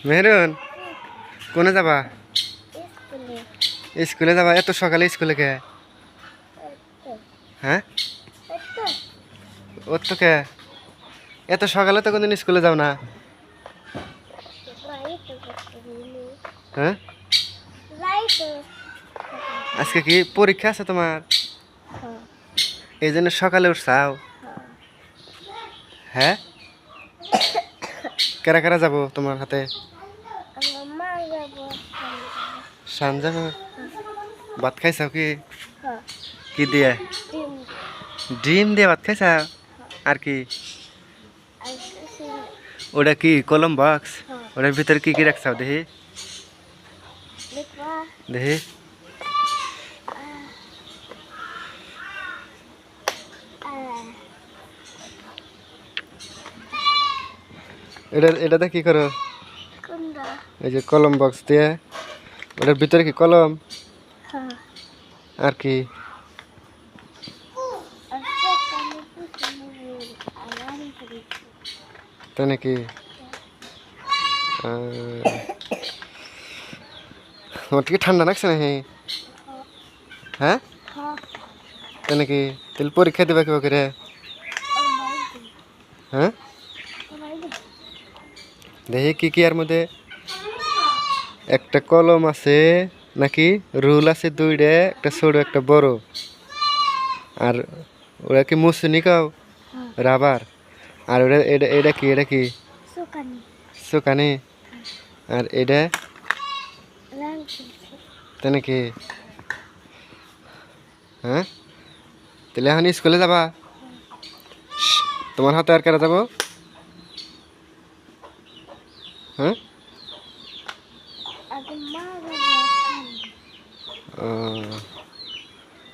মেহরুন কোনে যাবা? স্কুলে। স্কুলে যাবা? এত সকালে স্কুলে কে? হ্যাঁ ওর তো কে? এত সকালে তো কোনদিন স্কুলে যাও না। হ্যাঁ আজকে কি পরীক্ষা আছে তোমার? এই জন্য সকালে উঠছাও? হ্যাঁ কেরা কেরা যাবো তোমার হাতে? শান যাবো। ভাত খাইছাও কি? কি দিয়ে? ডিম দিয়ে ভাত খাইছাও? আর কি? ওটা কি কলম বক্স? ওটার ভিতরে কি কি রাখছাও দেখি? দেখি এটাতে কি করো? এই যে কলম বক্স দিয়ে, ওটার ভিতরে কি কলম? আর কি? তাই নাকি? তোমার কি ঠান্ডা লাগছে না? হ্যাঁ তাই নাকি? তাহলে পরীক্ষা দিবা কিবা করে? হ্যাঁ দেখি কি কি এর মধ্যে? একটা কলম আছে নাকি? রুল আছে দুইটা, একটা ছোট একটা বড়। আর ওরা কি মুসুনি কাও? রাবার। আর ওটা এটা এটা কি? এটা কি? সুকানি। আর এটা তাই নাকি? হ্যাঁ তাহলে এখন স্কুলে যাবা? তোমার হাতে আর কারা যাবো? হ্যাঁ ও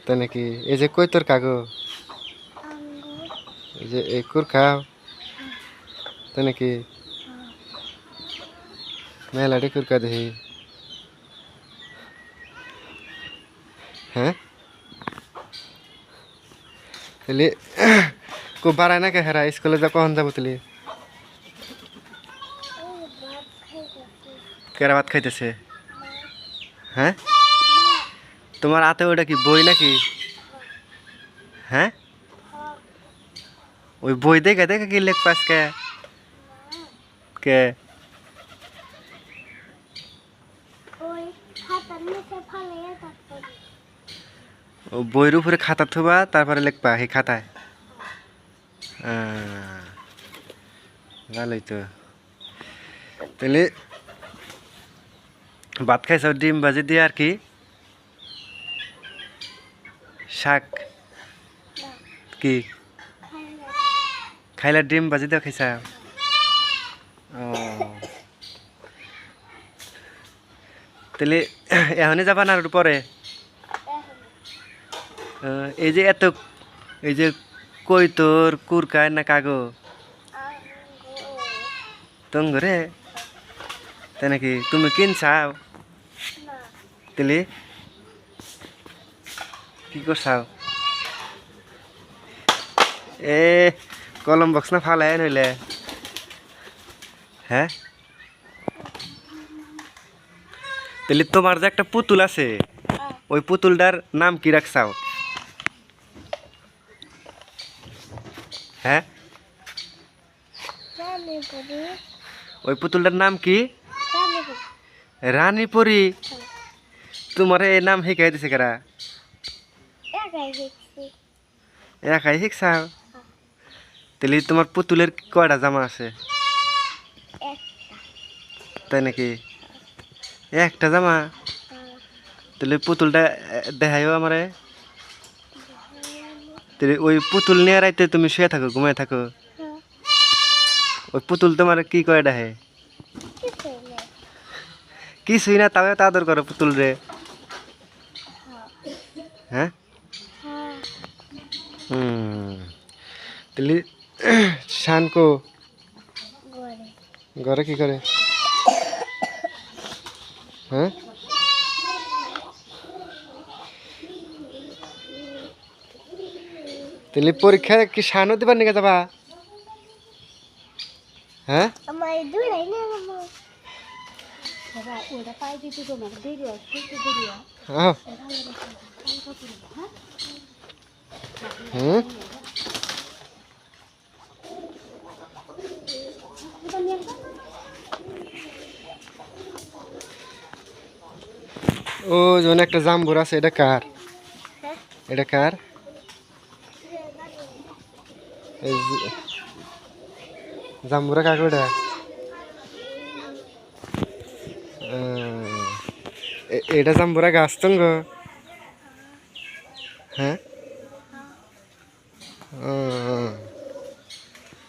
তাই নাকি? এই যে কই তোর কাগো? এই যে এই কুর খাও তাই নাকি? মেলাডি কুরকা দেখি। হ্যাঁ তাহলে খুব বাড়ায় না কে হেরা? স্কুলে যা কখন যাবো তাহলে? কেরা ভাত খাইতেছে? হ্যাঁ তোমার হাতে ওটা কি বই নাকি? হ্যাঁ ওই বই দেখে দেখে কি লেখ পাস কে? কে ও বইয়ের উপরে খাতা থুবা তারপরে লিখবা সেই খাতায়? ভালোই তো। তাহলে ভাত খাইছাও ডিম ভাজি দিয়ে আর কি? শাক কি খাইলা? ডিম ভাজি দিয়ে খাইছা? ও তাহলে এখনই যাবা না আর একটু পরে? এই যে এত এই যে কই তোর কুরকায় না কাগো তঙ্গরে? তাই নাকি? তুমি কিনছাও? তাহলে কি করছাও? এ কলম বক্স না ফালাই নইলে? হ্যাঁ তাহলে তোমার যে একটা পুতুল আছে, ওই পুতুলটার নাম কি রাখছাও? হ্যাঁ ওই পুতুলটার নাম কি? রানী পরি। তোমার এই নাম শিখাই দিছে কারা? একাই শিখছাও? তাহলে তোমার পুতুলের কয়টা জামা আছে? তাই নাকি? একটা জামা? তাহলে পুতুলটা দেখাইও আমারে। তাহলে ওই পুতুল নিয়ে রাইতে তুমি শুয়ে থাকো, ঘুমায় থাকো? ওই পুতুল তোমার কি করে দেখে? কিছুই না, তাও এত আদর করো পুতুল রে? হ্যাঁ তাহলে শানকো ঘরে কি করে? হ্যাঁ তাহলে পরীক্ষা কি শানও দিবার নিকে যাবা? হ্যাঁ বাবা ওটা পাই দিতে তোমার দেরি হয় শুতে দেরি হয় আহ হুম ও যেমন একটা জাম্বুর আছে এটা কার এটা কার এই জাম্বুরা কাকে ওটা এটা জাম্বুরা গাছ তো গো হ্যাঁ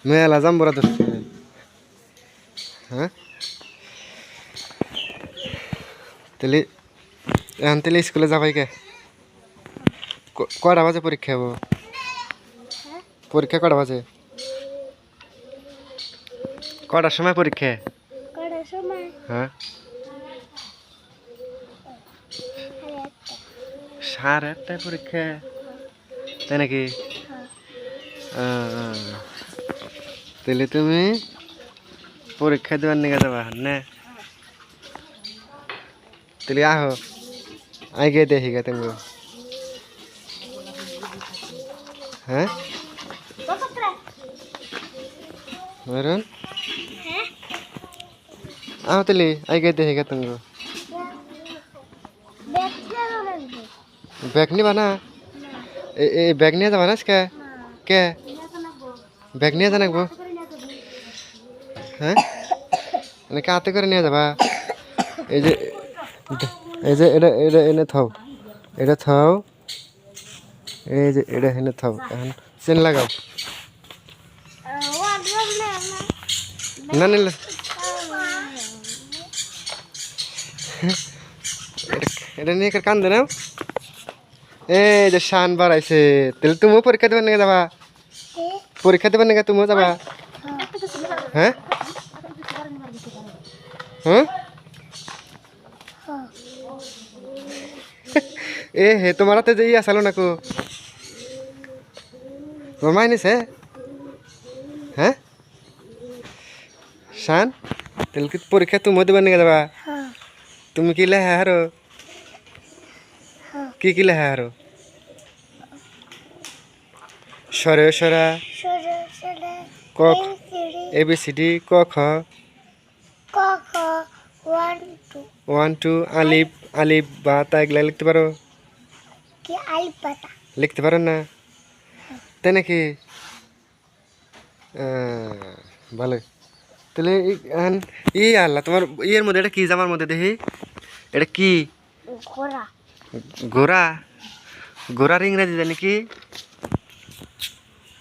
মেলা জাম্বুরা ধরছে হ্যাঁ তাহলে এখন তাহলে স্কুলে যাবাই কে কটা বাজে পরীক্ষা হবো পরীক্ষা কটা বাজে কটার সময় পরীক্ষা হ্যাঁ 8:30টায় পরীক্ষা তাই নাকি তাহলে তুমি পরীক্ষা দেওয়ার নিয়ে যাবা না তাহলে আহো আগে দেখি গে তুমি হ্যাঁ মরুন আহো তাহলে আগে দেখি গে তুমি ব্যাগ নিবা না এই ব্যাগ নিয়ে যাবা না আজকে কে ব্যাগ নিয়ে জানাবো হ্যাঁ মানে কাতে করে নিয়ে যাবা এই যে এটা এটা এনে থাও এটা থাও এই যে এটা এনে থাও এখন চেন লাগাও না নিলে এটা নিয়ে কান্দে নাও এই যে শান বাড়াইছে তাহলে তুমিও পরীক্ষা দেবেন নাকি যাবা পরীক্ষা দেবেন নাকি তুমিও যাবা হ্যাঁ হ্যাঁ এ হে তোমার হাতে যে ইয়া চালো নাকো রমাই নিছে হ্যাঁ শান তাহলে কি পরীক্ষা তুমিও দেবেন নাকি যাবা তুমি কি লেখা হারো কি লেখা হারো সরে সরা ক ABCD ক খ 1 2 আলিফ আলিফ বা তা এগুলা লিখতে পারো লিখতে পারো না তাই নাকি ভালো তাহলে ই আল্লাহ তোমার ইয়ের মধ্যে এটা কি জামার মধ্যে দেখি এটা কি ঘোড়া ঘোড়ার ইংরেজি জানি কি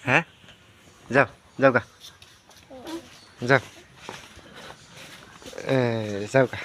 হ্যাঁ যাও যাও গা যাও যাও গা